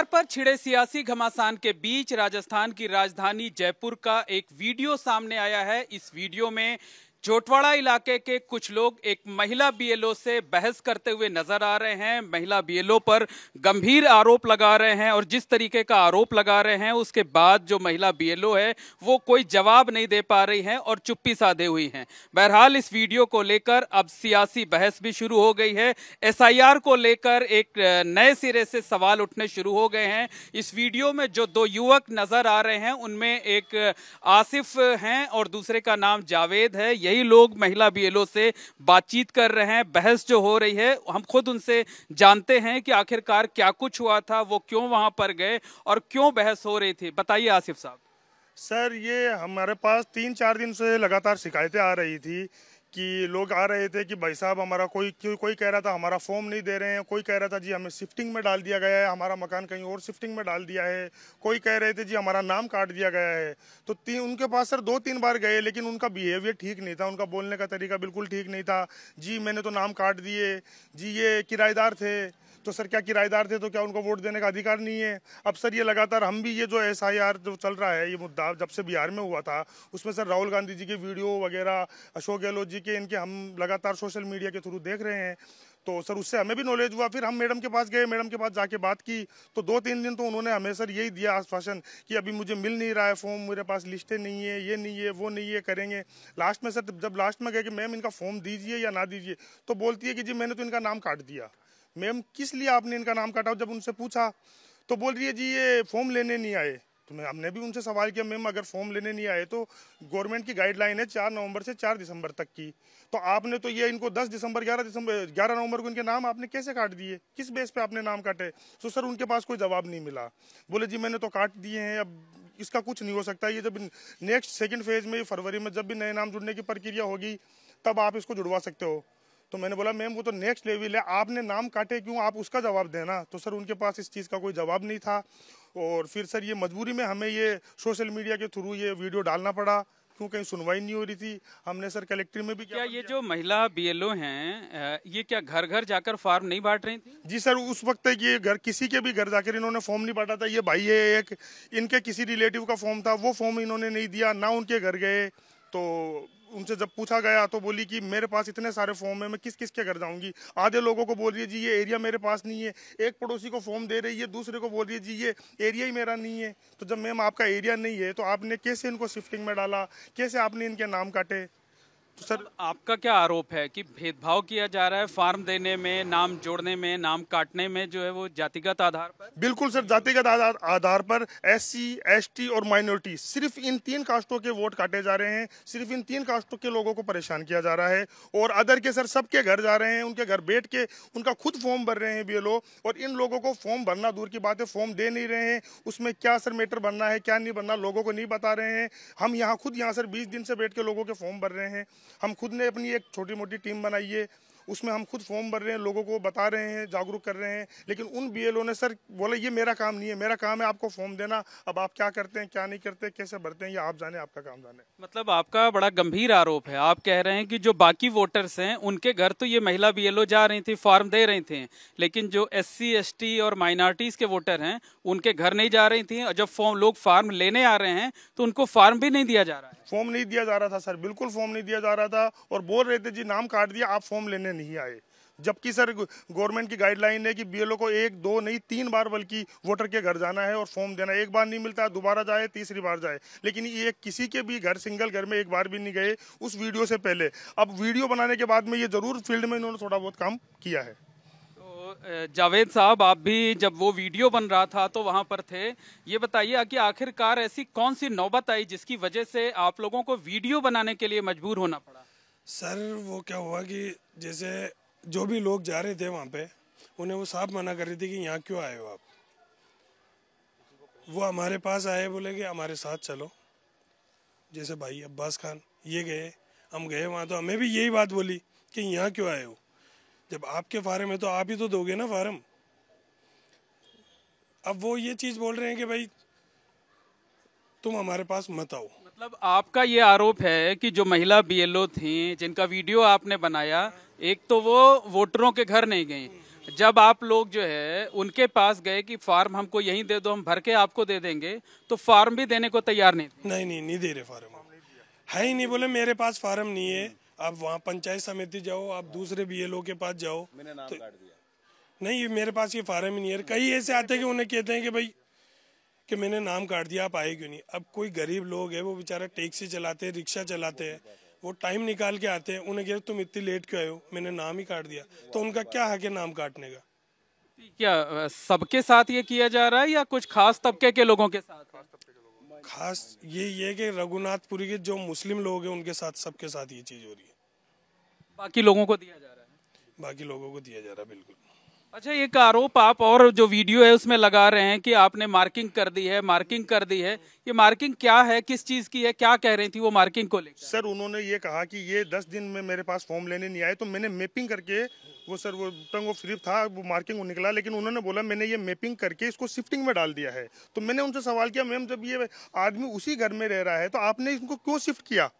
SIR पर छिड़े सियासी घमासान के बीच राजस्थान की राजधानी जयपुर का एक वीडियो सामने आया है। इस वीडियो में जोटवाड़ा इलाके के कुछ लोग एक महिला बीएलओ से बहस करते हुए नजर आ रहे हैं। महिला बीएलओ पर गंभीर आरोप लगा रहे हैं और जिस तरीके का आरोप लगा रहे हैं उसके बाद जो महिला बीएलओ है वो कोई जवाब नहीं दे पा रही हैं और चुप्पी साधे हुई हैं। बहरहाल इस वीडियो को लेकर अब सियासी बहस भी शुरू हो गई है। एसआईआर को लेकर एक नए सिरे से सवाल उठने शुरू हो गए हैं। इस वीडियो में जो दो युवक नजर आ रहे हैं उनमें एक आसिफ हैं और दूसरे का नाम जावेद है। यही लोग महिला बीएलओ से बातचीत कर रहे हैं। बहस जो हो रही है हम खुद उनसे जानते हैं कि आखिरकार क्या कुछ हुआ था, वो क्यों वहां पर गए और क्यों बहस हो रही थी। बताइए आसिफ साहब। सर, ये हमारे पास 3-4 दिन से लगातार शिकायतें आ रही थी कि लोग आ रहे थे कि भाई साहब हमारा कोई कह रहा था हमारा फॉर्म नहीं दे रहे हैं, कोई कह रहा था जी हमें शिफ्टिंग में डाल दिया गया है, हमारा मकान कहीं और शिफ्टिंग में डाल दिया है, कोई कह रहे थे जी हमारा नाम काट दिया गया है। तो उनके पास सर 2-3 बार गए, लेकिन उनका बिहेवियर ठीक नहीं था, उनका बोलने का तरीका बिल्कुल ठीक नहीं था। जी मैंने तो नाम काट दिए, जी ये किराएदार थे। तो सर क्या किराएदार थे तो क्या उनको वोट देने का अधिकार नहीं है? अब सर ये लगातार हम भी ये जो एसआईआर जो चल रहा है, ये मुद्दा जब से बिहार में हुआ था उसमें सर राहुल गांधी जी के वीडियो वगैरह, अशोक गहलोत जी के, इनके हम लगातार सोशल मीडिया के थ्रू देख रहे हैं। तो सर उससे हमें भी नॉलेज हुआ। फिर हम मैडम के पास गए, मैडम के पास जाके बात की तो 2-3 दिन तो उन्होंने हमें सर यही दिया आश्वासन कि अभी मुझे मिल नहीं रहा है फॉर्म, मेरे पास लिस्टें नहीं है, ये नहीं है, वो नहीं है, करेंगे। लास्ट में सर जब लास्ट में गए कि मैम इनका फॉर्म दीजिए या ना दीजिए, तो बोलती है कि जी मैंने तो इनका नाम काट दिया। मैम किस लिए आपने इनका नाम काटा? जब उनसे पूछा तो बोल रही है जी ये फॉर्म लेने नहीं आए। तो हमने भी उनसे सवाल किया, मैम अगर फॉर्म लेने नहीं आए तो गवर्नमेंट की गाइडलाइन है 4 नवंबर से 4 दिसंबर तक की, तो आपने तो ये इनको 10 दिसंबर 11 नवंबर को इनके नाम आपने कैसे काट दिए? किस बेस पे आपने नाम काटे? तो सर उनके पास कोई जवाब नहीं मिला। बोले जी मैंने तो काट दिए हैं, अब इसका कुछ नहीं हो सकता। ये जब नेक्स्ट सेकेंड फेज में फरवरी में जब भी नए नाम जुड़ने की प्रक्रिया होगी तब आप इसको जुड़वा सकते हो। तो मैंने बोला मैम वो तो नेक्स्ट लेवल है, आपने नाम काटे क्यों, आप उसका जवाब देना। तो सर उनके पास इस चीज़ का कोई जवाब नहीं था और फिर सर ये मजबूरी में हमें ये सोशल मीडिया के थ्रू ये वीडियो डालना पड़ा, क्यों कहीं सुनवाई नहीं हो रही थी। हमने सर कलेक्टर में भी क्या ये जो महिला बीएलओ हैं ये क्या घर घर जाकर फॉर्म नहीं बांट रही थी? जी सर, उस वक्त तक ये घर किसी के भी घर जाकर इन्होंने फॉर्म नहीं बांटा था। ये भाई है एक, इनके किसी रिलेटिव का फॉर्म था, वो फॉर्म इन्होंने नहीं दिया, ना उनके घर गए। तो उनसे जब पूछा गया तो बोली कि मेरे पास इतने सारे फॉर्म है, मैं किस किस के घर जाऊंगी। आधे लोगों को बोल रही है जी ये एरिया मेरे पास नहीं है, एक पड़ोसी को फॉर्म दे रही है, दूसरे को बोल रही है जी ये एरिया ही मेरा नहीं है। तो जब मैम आपका एरिया नहीं है तो आपने कैसे इनको शिफ्टिंग में डाला, कैसे आपने इनके नाम काटे? तो सर आपका क्या आरोप है कि भेदभाव किया जा रहा है फॉर्म देने में, नाम जोड़ने में, नाम काटने में, जो है वो जातिगत आधार पर? बिल्कुल सर, जातिगत आधार पर एससी, एसटी और माइनॉरिटी, सिर्फ इन 3 कास्टों के वोट काटे जा रहे हैं। सिर्फ इन 3 कास्टों के लोगों को परेशान किया जा रहा है और अदर के सर सबके घर जा रहे हैं, उनके घर बैठ के उनका खुद फॉर्म भर रहे हैं बीएलओ। और इन लोगों को फॉर्म भरना दूर की बात है, फॉर्म दे नहीं रहे हैं। उसमें क्या सर मैटर बनना है, क्या नहीं बनना, लोगों को नहीं बता रहे हैं। हम खुद यहाँ सर 20 दिन से बैठ के लोगों के फॉर्म भर रहे हैं। हम खुद ने अपनी एक छोटी मोटी टीम बनाई है, उसमें हम खुद फॉर्म भर रहे हैं, लोगों को बता रहे हैं, जागरूक कर रहे हैं। लेकिन उन बीएलओ ने सर बोले ये मेरा काम नहीं है, मेरा काम है आपको फॉर्म देना। अब आप क्या करते हैं, क्या नहीं करते, कैसे भरते हैं, ये आप जाने, आपका काम जाने। मतलब आपका बड़ा गंभीर आरोप है। आप कह रहे हैं कि जो बाकी वोटर्स हैं उनके घर तो ये महिला बीएलओ जा रही थी, फॉर्म दे रही थी, लेकिन जो एससी, एसटी और माइनॉरिटीज के वोटर हैं उनके घर नहीं जा रही थी। और जब लोग फॉर्म लेने आ रहे हैं तो उनको फॉर्म भी नहीं दिया जा रहा है। फॉर्म नहीं दिया जा रहा था सर, बिल्कुल फॉर्म नहीं दिया जा रहा था और बोल रहे थे जी नाम काट दिया, आप फॉर्म लेने नहीं आए। जबकि सर गवर्नमेंट की गाइडलाइन है कि बीएलओ को 1, 2 नहीं 3 बार बल्कि वोटर के घर जाना है और फॉर्म देना। एक बार नहीं मिलता है, दोबारा जाए, तीसरी बार जाए। लेकिन ये किसी के भी घर, सिंगल घर में एक बार भी नहीं गए उस वीडियो से पहले। अब वीडियो बनाने के बाद में ये जरूर फील्ड में इन्होंने थोड़ा बहुत काम किया है। जावेद साहब, आप भी जब वो वीडियो बन रहा था तो वहां पर थे। ये बताइए कि आखिरकार ऐसी कौन सी नौबत आई जिसकी वजह से आप लोगों को वीडियो बनाने के लिए मजबूर होना पड़ा? सर वो क्या हुआ कि जैसे जो भी लोग जा रहे थे वहाँ पे, उन्हें वो साफ मना कर रही थी कि यहाँ क्यों आए हो आप। वो हमारे पास आए, बोले कि हमारे साथ चलो। जैसे भाई अब्बास खान ये गए, हम गए वहाँ, तो हमें भी यही बात बोली कि यहाँ क्यों आए हो, जब आपके फार्म है तो आप ही तो दोगे ना फार्म। अब वो ये चीज़ बोल रहे हैं कि भाई तुम हमारे पास मत आओ। मतलब आपका ये आरोप है कि जो महिला बीएलओ थी जिनका वीडियो आपने बनाया, एक तो वो वोटरों के घर नहीं गई, जब आप लोग जो है उनके पास गए कि फार्म हमको यहीं दे दो, हम भर के आपको दे देंगे, तो फार्म भी देने को तैयार नहीं थे? नहीं दे रहे फार्म, है ही नहीं। बोले मेरे पास फार्म नहीं है, आप वहाँ पंचायत समिति जाओ, आप दूसरे BLO के पास जाओ। मैंने नाम काट दिया। नहीं, मेरे पास ये फार्म ही नहीं है। कई ऐसे आते हैं कि उन्हें कहते हैं कि भाई कि मैंने नाम काट दिया, आप आए क्यों नहीं। अब कोई गरीब लोग है, वो बेचारा टैक्सी चलाते हैं, रिक्शा चलाते हैं, वो टाइम निकाल के आते हैं, उन्हें कहते तुम इतनी लेट क्यों आए हो, मैंने नाम ही काट दिया। तो उनका क्या हक है नाम काटने का? क्या सबके साथ ये किया जा रहा है या कुछ खास तबके के लोगों के साथ? खास ये है कि रघुनाथपुरी के जो मुस्लिम लोग हैं उनके साथ, सबके साथ ये चीज हो रही है। बाकी लोगों को दिया जा रहा है? बाकी लोगों को दिया जा रहा है, बिल्कुल। अच्छा, एक आरोप आप और जो वीडियो है उसमें लगा रहे हैं कि आपने मार्किंग कर दी है, मार्किंग कर दी है। ये मार्किंग क्या है, किस चीज की है, क्या कह रही थी वो मार्किंग को लेकर? सर उन्होंने ये कहा कि ये 10 दिन में मेरे पास फॉर्म लेने नहीं आए, तो मैंने मैपिंग करके वो टंग ऑफ शरीफ था, वो मार्किंग वो निकला, लेकिन उन्होंने बोला मैंने ये मैपिंग करके इसको शिफ्टिंग में डाल दिया है। तो मैंने उनसे सवाल किया, मैम जब ये आदमी उसी घर में रह रहा है तो आपने इनको क्यों शिफ्ट किया?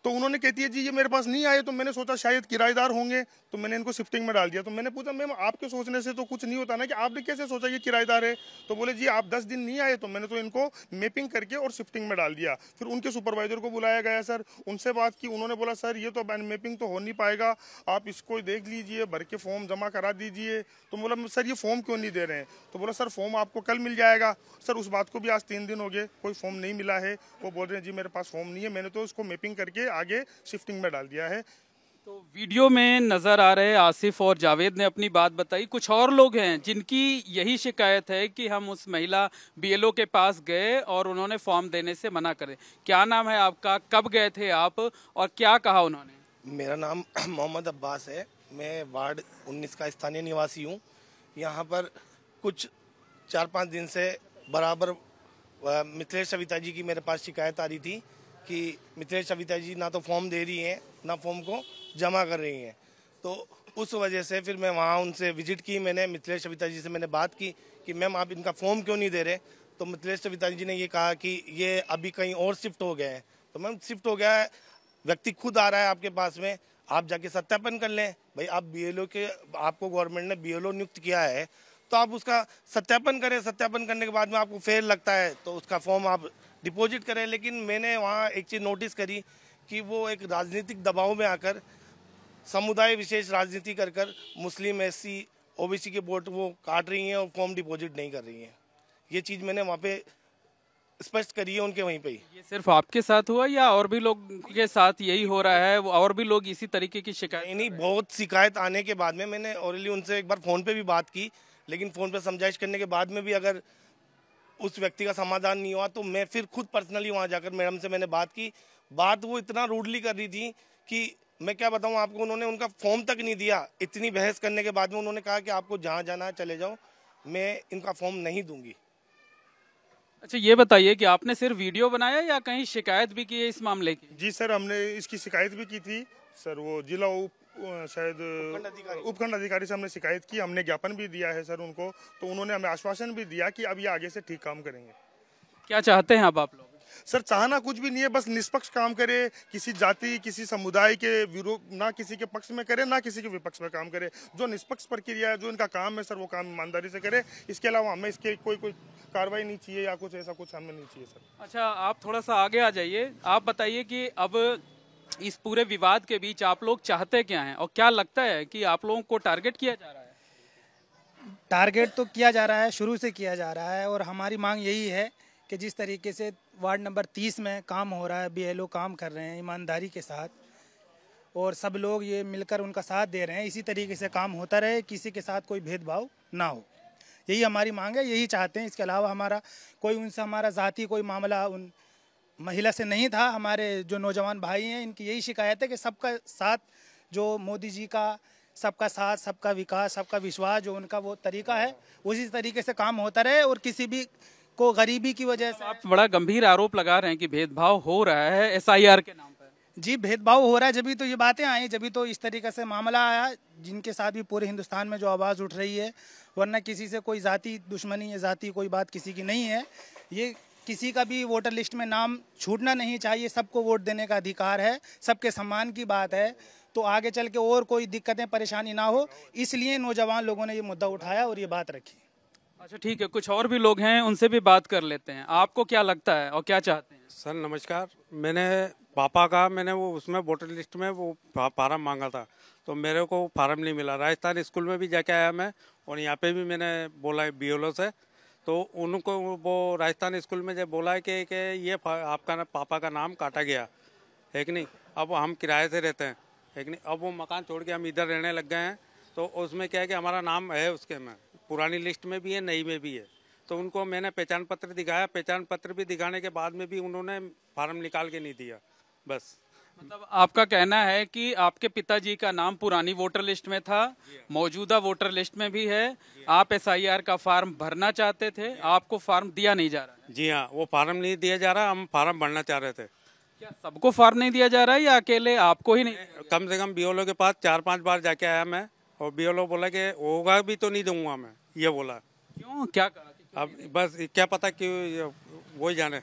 तो उन्होंने कहती है जी ये मेरे पास नहीं आए, तो मैंने सोचा शायद किराएदार होंगे, तो मैंने इनको शिफ्टिंग में डाल दिया। तो मैंने पूछा मैम आपके सोचने से तो कुछ नहीं होता ना, कि आपने कैसे सोचा ये किराएदार है? तो बोले जी आप 10 दिन नहीं आए, तो मैंने तो इनको मैपिंग करके और शिफ्टिंग में डाल दिया। फिर उनके सुपरवाइजर को बुलाया गया सर, उनसे बात की, उन्होंने बोला सर ये तो मैपिंग तो हो नहीं पाएगा, आप इसको देख लीजिए, भर के फॉर्म जमा करा दीजिए। तो बोला सर ये फॉर्म क्यों नहीं दे रहे हैं? तो बोला सर फॉर्म आपको कल मिल जाएगा। सर उस बात को भी आज 3 दिन हो गए, कोई फॉर्म नहीं मिला है। वो बोल रहे हैं जी मेरे पास फॉर्म नहीं है, मैंने तो उसको मैपिंग करके आगे शिफ्टिंग में डाल दिया है। तो वीडियो में नजर आ रहे आसिफ और जावेद ने अपनी बात बताई। कुछ और लोग हैं जिनकी यही शिकायत है कि हम उस महिला BLO के पास गए और उन्होंने फॉर्म देने से मना करे। क्या नाम है आपका, कब गए थे आप और क्या कहा उन्होंने? मेरा नाम मोहम्मद अब्बास है, मैं वार्ड 19 का स्थानीय निवासी हूँ। यहाँ पर कुछ 4-5 दिन से बराबर मिथिलेश सविता जी की मेरे पास शिकायत आ रही थी कि मिथिलेश सविता जी ना तो फॉर्म दे रही हैं, ना फॉर्म को जमा कर रही हैं। तो उस वजह से फिर मैं वहाँ उनसे विजिट की, मैंने मिथिलेश सविता जी से मैंने बात की कि मैम आप इनका फॉर्म क्यों नहीं दे रहे? तो मिथिलेश सविता जी ने ये कहा कि ये अभी कहीं और शिफ्ट हो गए हैं। तो मैम शिफ्ट हो गया है, व्यक्ति खुद आ रहा है आपके पास में, आप जाके सत्यापन कर लें। भाई आप BLO के, आपको गवर्नमेंट ने BLO नियुक्त किया है तो आप उसका सत्यापन करें। सत्यापन करने के बाद में आपको फेल लगता है तो उसका फॉर्म आप डिपॉजिट करें। लेकिन मैंने वहाँ एक चीज़ नोटिस करी कि वो एक राजनीतिक दबाव में आकर समुदाय विशेष राजनीति कर मुस्लिम SC OBC के वोट वो काट रही हैं और फॉर्म डिपॉजिट नहीं कर रही हैं। ये चीज़ मैंने वहाँ पे स्पष्ट करी है उनके वहीं पे ही। ये सिर्फ आपके साथ हुआ या और भी लोग के साथ यही हो रहा है? और भी लोग इसी तरीके की शिकायत? नहीं, बहुत शिकायत आने के बाद में मैंने ऑलरेडी उनसे एक बार फ़ोन पे भी बात की, लेकिन फ़ोन पे समझाइश करने के बाद में भी अगर उस व्यक्ति का समाधान नहीं हुआ तो मैं फिर खुद पर्सनली वहाँ जाकर मैडम से मैंने बात की। बात वो इतना रूडली कर रही थी कि मैं क्या बताऊँ आपको, उन्होंने उनका फॉर्म तक नहीं दिया। इतनी बहस करने के बाद में उन्होंने कहा कि आपको जहाँ जाना है चले जाओ, मैं इनका फॉर्म नहीं दूंगी। अच्छा, ये बताइए कि आपने सिर्फ वीडियो बनाया या कहीं शिकायत भी की है इस मामले की? जी सर हमने इसकी शिकायत भी की थी सर, वो जिला शायद उपखंड अधिकारी से हमने शिकायत की, हमने ज्ञापन भी दिया है सर उनको। तो उन्होंने हमें आश्वासन भी दिया कि अब ये आगे से ठीक काम करेंगे। क्या चाहते हैं अब आप लोग? सर चाहना कुछ भी नहीं है, बस निष्पक्ष काम करे, किसी जाति किसी समुदाय के विरोध ना किसी के पक्ष में करे ना किसी के विपक्ष में काम करे। जो निष्पक्ष प्रक्रिया है, जो इनका काम है सर, वो काम ईमानदारी से करे। इसके अलावा हमें इसके कोई कार्रवाई नहीं चाहिए या कुछ ऐसा कुछ हमें नहीं चाहिए सर। अच्छा, आप थोड़ा सा आगे आ जाइए। आप बताइए कि अब इस पूरे विवाद के बीच आप लोग चाहते क्या हैं और क्या लगता है कि आप लोगों को टारगेट किया जा रहा है? टारगेट तो किया जा रहा है, शुरू से किया जा रहा है, और हमारी मांग यही है कि जिस तरीके से वार्ड नंबर 30 में काम हो रहा है, BLO काम कर रहे हैं ईमानदारी के साथ और सब लोग ये मिलकर उनका साथ दे रहे हैं, इसी तरीके से काम होता रहे, किसी के साथ कोई भेदभाव ना हो। यही हमारी मांग है, यही चाहते हैं। इसके अलावा हमारा कोई उनसे हमारा ज़ाती कोई मामला उन महिला से नहीं था। हमारे जो नौजवान भाई हैं इनकी यही शिकायत है कि सबका साथ, जो मोदी जी का सबका साथ सबका विकास सबका विश्वास जो उनका वो तरीका है, उसी तरीके से काम होता रहे और किसी भी को गरीबी की वजह से। आप बड़ा गंभीर आरोप लगा रहे हैं कि भेदभाव हो रहा है SIR के नाम पर। जी, भेदभाव हो रहा है, जब तो ये बातें आई, जब तो इस तरीके से मामला आया, जिनके साथ भी पूरे हिंदुस्तान में जो आवाज़ उठ रही है। वरना किसी से कोई जाति दुश्मनी या जाति कोई बात किसी की नहीं है। ये किसी का भी वोटर लिस्ट में नाम छूटना नहीं चाहिए, सबको वोट देने का अधिकार है, सबके सम्मान की बात है। तो आगे चल के और कोई दिक्कतें परेशानी ना हो, इसलिए नौजवान लोगों ने ये मुद्दा उठाया और ये बात रखी। अच्छा ठीक है, कुछ और भी लोग हैं, उनसे भी बात कर लेते हैं। आपको क्या लगता है और क्या चाहते हैं? सर नमस्कार, मैंने पापा का वो उसमें वोटर लिस्ट में वो फार्म मांगा था, तो मेरे को फार्म नहीं मिला। राजस्थान स्कूल में भी जाके आया मैं, और यहाँ पे भी मैंने बोला है BLO से, तो उनको वो राजस्थान स्कूल में जब बोला है कि ये आपका पापा का नाम काटा गया है कि नहीं। अब हम किराए से रहते हैं, है कि नहीं। अब वो मकान छोड़ के हम इधर रहने लग गए हैं, तो उसमें क्या है कि हमारा नाम है उसके में, पुरानी लिस्ट में भी है, नई में भी है। तो उनको मैंने पहचान पत्र दिखाया, पहचान पत्र भी दिखाने के बाद में भी उन्होंने फार्म निकाल के नहीं दिया। बस मतलब आपका कहना है कि आपके पिताजी का नाम पुरानी वोटर लिस्ट में था, मौजूदा वोटर लिस्ट में भी है, आप SIR का फार्म भरना चाहते थे, आपको फार्म दिया नहीं जा रहा है? जी हाँ, वो फार्म नहीं दिया जा रहा, हम फार्म भरना चाह रहे थे। क्या सबको फार्म नहीं दिया जा रहा है या अकेले आपको ही नहीं? कम से कम BLO के पास 4-5 बार जाके आया मैं, और BLO बोला कि होगा भी तो नहीं दूंगा मैं, ये बोला। क्यों, क्या कहा? अब बस क्या पता कि वही जाने।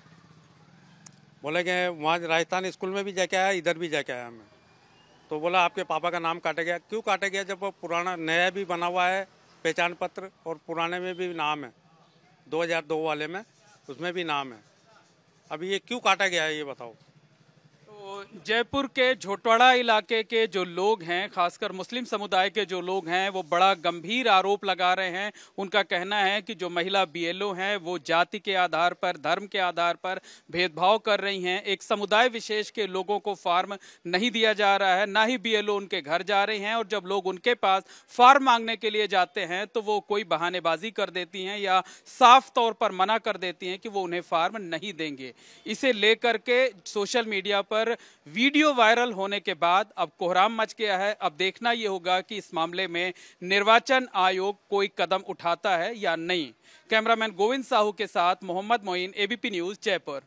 बोले कि वहाँ राजस्थान स्कूल में भी जाके आया, इधर भी जाके आया मैं, तो बोला आपके पापा का नाम काटा गया। क्यों काटा गया जब वो पुराना नया भी बना हुआ है पहचान पत्र, और पुराने में भी नाम है, 2002 वाले में उसमें भी नाम है। अब ये क्यों काटा गया है ये बताओ। तो जयपुर के झोटवाड़ा इलाके के जो लोग हैं, खासकर मुस्लिम समुदाय के जो लोग हैं, वो बड़ा गंभीर आरोप लगा रहे हैं। उनका कहना है कि जो महिला BLO हैं वो जाति के आधार पर, धर्म के आधार पर भेदभाव कर रही हैं। एक समुदाय विशेष के लोगों को फार्म नहीं दिया जा रहा है, ना ही BLO उनके घर जा रहे हैं, और जब लोग उनके पास फार्म मांगने के लिए जाते हैं तो वो कोई बहानेबाजी कर देती हैं या साफ तौर पर मना कर देती हैं कि वो उन्हें फार्म नहीं देंगे। इसे लेकर के सोशल मीडिया पर वीडियो वायरल होने के बाद अब कोहराम मच गया है। अब देखना यह होगा कि इस मामले में निर्वाचन आयोग कोई कदम उठाता है या नहीं। कैमरामैन गोविंद साहू के साथ मोहम्मद मोइन, ABP न्यूज, जयपुर।